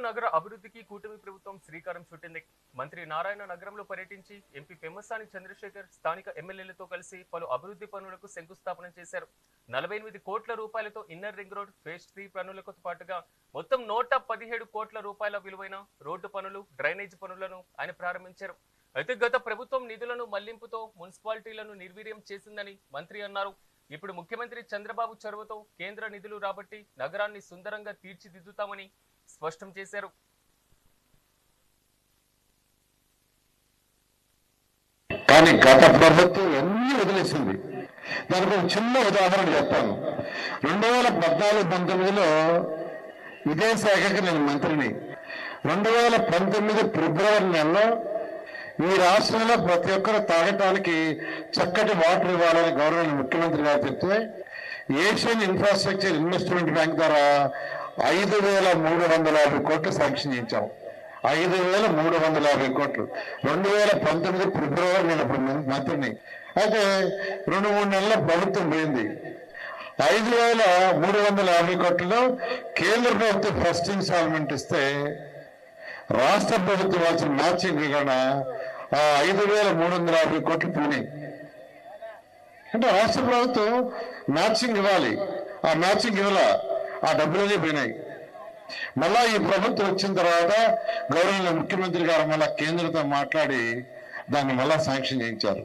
నగర అభివృద్ధికి కూటమి ప్రభుత్వం శ్రీకారం చుట్టింది. మంత్రి నారాయణ నగరంలో పర్యటించి ఎంపీ పెమ్మసాని చంద్రశేఖర్ స్థానిక ఎమ్మెల్యేలతో కలిసి పలు అభివృద్ధి పనులకు శంకుస్థాపన చేశారు. 48 కోట్ల రూపాయలతో ఇన్నర్ రింగ్ రోడ్ ఫేజ్ 3 పనులతో పాటుగా మొత్తం 117 కోట్ల రూపాయల విలువైన రోడ్డు పనులు, డ్రైనేజ్ పనులను ఆయన ప్రారంభించారు. అయితే గత ప్రభుత్వం నిధులను మళ్లింపుతో మున్సిపాలిటీలను నిర్వీర్యం చేసిందని మంత్రి అన్నారు. ఇప్పుడు ముఖ్యమంత్రి చంద్రబాబు చొరవతో కేంద్ర నిధులు రాబట్టి నగరాన్ని సుందరంగా తీర్చిదిద్దుతామని స్పష్టం చేశారు. కానీ గత ప్రభుత్వం అన్ని వదిలేసింది. దానికి ఒక చిన్న ఉదాహరణ చెప్తాను. 2014-19లో ఇదే శాఖకి నేను మంత్రిని. 2019 ఫిబ్రవరి నెలలో ఈ రాష్ట్రంలో ప్రతి ఒక్కరు తాగటానికి చక్కటి వాటర్ ఇవ్వాలని గౌరవ ముఖ్యమంత్రి గారు చెప్తే ఏషియన్ ఇన్ఫ్రాస్ట్రక్చర్ ఇన్వెస్ట్మెంట్ బ్యాంక్ ద్వారా 5,350 కోట్లు శాంక్షన్ చేయించాం. 5,350 కోట్లు 2019 ఫిబ్రవరి నేను అప్పుడు మంత్రిని. అయితే 2-3 నెలల ప్రభుత్వం పోయింది. 5,350 కోట్లలో కేంద్ర ప్రభుత్వం ఫస్ట్ ఇన్స్టాల్మెంట్ ఇస్తే రాష్ట్ర ప్రభుత్వం వచ్చిన మ్యాచింగ్ కూడా 5,350 కోట్లు పోయినాయి. అంటే రాష్ట్ర ప్రభుత్వం మ్యాచింగ్ ఇవ్వాలి, ఆ మ్యాచింగ్ ఇవ్వాల, ఆ డబ్బులనే పోయినాయి. మళ్ళా ఈ ప్రభుత్వం వచ్చిన తర్వాత గౌరవ ముఖ్యమంత్రి గారు మళ్ళా కేంద్రంతో మాట్లాడి దాన్ని మళ్ళా శాంక్షన్ చేయించారు.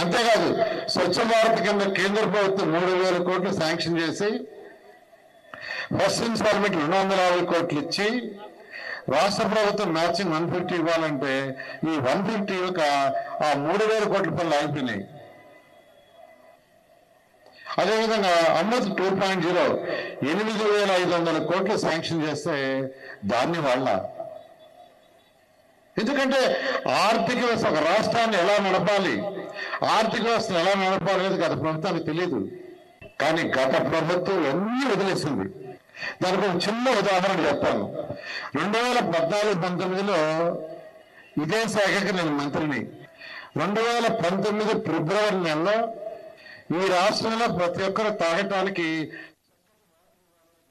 అంతేకాదు స్వచ్ఛ భారత్ కింద కేంద్ర ప్రభుత్వం 3,000 కోట్లు శాంక్షన్ చేసి ఫస్ట్ ఇన్స్టాల్మెంట్ 250 కోట్లు ఇచ్చి రాష్ట్ర ప్రభుత్వం మ్యాచింగ్ 150 ఇవ్వాలంటే ఈ 150 ఆ 3,000 కోట్ల పనులు ఆగిపోయినాయి. అదేవిధంగా అమృత్ 2.0 8,500 కోట్లు శాంక్షన్ చేస్తే దాన్ని వాళ్ళ ఎందుకంటే ఆర్థిక వ్యవస్థ ఒక రాష్ట్రాన్ని ఎలా నడపాలి, ఆర్థిక వ్యవస్థను ఎలా నడపాలి అనేది గత ప్రభుత్వానికి తెలియదు. కానీ గత ప్రభుత్వం అన్ని వదిలేసింది. దానికి ఒక చిన్న ఉదాహరణ చెప్తాను. 2014-19లో ఇదే శాఖకి నేను మంత్రిని. 2019 ఫిబ్రవరి నెలలో ఈ రాష్ట్రంలో ప్రతి ఒక్కరు తాగటానికి